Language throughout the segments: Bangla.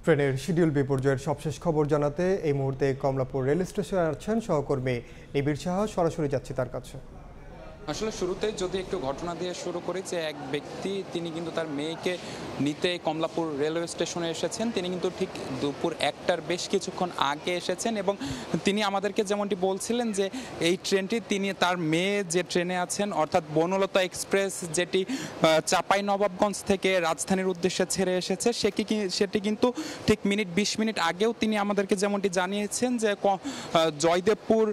ট্রেনের শিডিউল বিপর্যয়ের সবশেষ খবর জানাতে এই মুহূর্তে কমলাপুর রেল স্টেশনে আছেন সহকর্মী নিবিড় সাহা। সরাসরি যাচ্ছি তার কাছে। আসলে শুরুতেই যদি একটু ঘটনা দিয়ে শুরু করি যে এক ব্যক্তি তিনি কিন্তু তার মেয়েকে নিতে কমলাপুর রেলওয়ে স্টেশনে এসেছেন। তিনি কিন্তু ঠিক দুপুর 1টার বেশ কিছুক্ষণ আগে এসেছেন এবং তিনি আমাদেরকে যেমনটি বলছিলেন যে এই ট্রেনটি তিনি তার মেয়ে যে ট্রেনে আছেন অর্থাৎ বনলতা এক্সপ্রেস যেটি চাঁপাইনবাবগঞ্জ থেকে রাজধানীর উদ্দেশ্যে ছেড়ে এসেছে সেটি কিন্তু ঠিক 20 মিনিট আগেও তিনি আমাদেরকে যেমনটি জানিয়েছেন যে জয়দেবপুর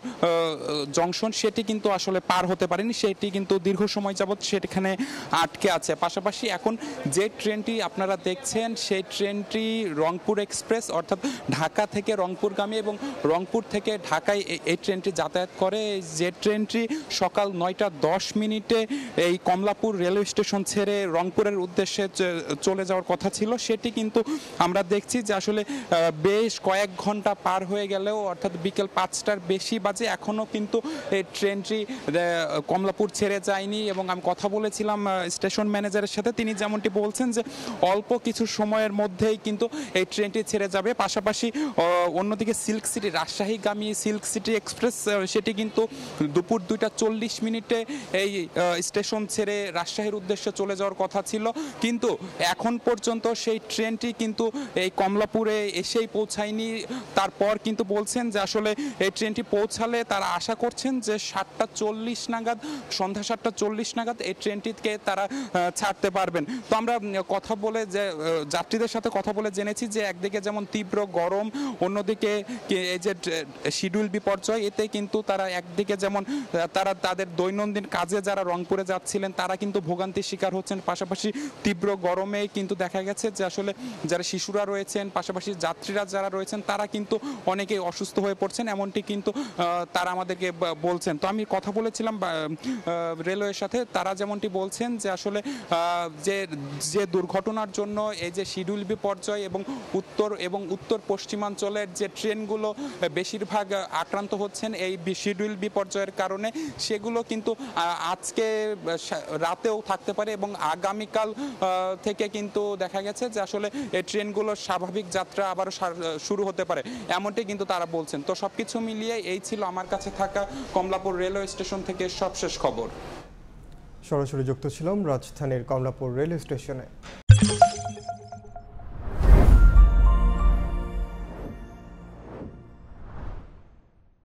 জংশন সেটি কিন্তু আসলে পার হতে পারেনি, সেটি কিন্তু দীর্ঘ সময় যাবৎ সেখানে আটকে আছে। পাশাপাশি এখন যে ট্রেনটি আপনারা দেখছেন সেই ট্রেনটি রংপুর এক্সপ্রেস অর্থাৎ ঢাকা থেকে রংপুরগামী এবং রংপুর থেকে ঢাকায় এই ট্রেনটি যাতায়াত করে। যে ট্রেনটি সকাল 9টা 10 মিনিটে এই কমলাপুর রেলওয়ে স্টেশন ছেড়ে রংপুরের উদ্দেশ্যে চলে যাওয়ার কথা ছিল, সেটি কিন্তু আমরা দেখছি যে আসলে বেশ কয়েক ঘন্টা পার হয়ে গেলেও অর্থাৎ বিকেল 5টার বেশি বাজে এখনও কিন্তু এই ট্রেনটি কমলাপুর ছেড়ে যায়নি। এবং আমি কথা বলেছিলাম স্টেশন ম্যানেজারের সাথে, তিনি যেমনটি বলছেন যে অল্প কিছু সময়ের মধ্যেই কিন্তু এই ট্রেনটি ছেড়ে যাবে। পাশাপাশি অন্যদিকে সিল্ক সিটি রাজশাহীগামী সিল্ক সিটি এক্সপ্রেস সেটি কিন্তু দুপুর 2টা 40 মিনিটে এই স্টেশন ছেড়ে রাজশাহীর উদ্দেশ্যে চলে যাওয়ার কথা ছিল, কিন্তু এখন পর্যন্ত সেই ট্রেনটি কিন্তু এই কমলাপুরে এসেই পৌঁছায়নি। তারপর কিন্তু বলছেন যে আসলে এই ট্রেনটি পৌঁছালে তারা আশা করছেন যে 7টা 40 নাগাদ সন্ধ্যা 7টা 40 নাগাদ এই ট্রেনটিকে তারা ছাড়তে পারবেন। তো আমরা কথা বলে যে যাত্রীদের সাথে কথা বলে জেনেছি যে একদিকে যেমন তীব্র গরম, অন্যদিকে এই যে শিডিউল বিপর্যয়, এতে কিন্তু তারা একদিকে যেমন তারা তাদের দৈনন্দিন কাজে যারা রংপুরে যাচ্ছিলেন তারা কিন্তু ভোগান্তির শিকার হচ্ছেন। পাশাপাশি তীব্র গরমে কিন্তু দেখা গেছে যে আসলে যারা শিশুরা রয়েছেন পাশাপাশি যাত্রীরা যারা রয়েছেন তারা কিন্তু অনেকেই অসুস্থ হয়ে পড়ছেন, এমনটি কিন্তু তারা আমাদেরকে বলছেন। তো আমি কথা বলেছিলাম রেলওয়ের সাথে, তারা যেমনটি বলছেন যে আসলে যে দুর্ঘটনার জন্য এই যে শিডিউল বিপর্যয় এবং উত্তর পশ্চিমাঞ্চলের যে ট্রেনগুলো বেশিরভাগ আক্রান্ত হচ্ছেন এই শিডিউল বিপর্যয়ের কারণে, সেগুলো কিন্তু আজকে রাতেও থাকতে পারে এবং আগামীকাল থেকে কিন্তু দেখা গেছে যে আসলে এই ট্রেনগুলোর স্বাভাবিক যাত্রা আবার শুরু হতে পারে, এমনটি কিন্তু তারা বলছেন। তো সবকিছু মিলিয়ে এই ছিল আমার কাছে থাকা কমলাপুর রেলওয়ে স্টেশন থেকে সবশেষ খবর। সরাসরি যুক্ত ছিলাম রাজধানীর কমলাপুর রেল স্টেশনে।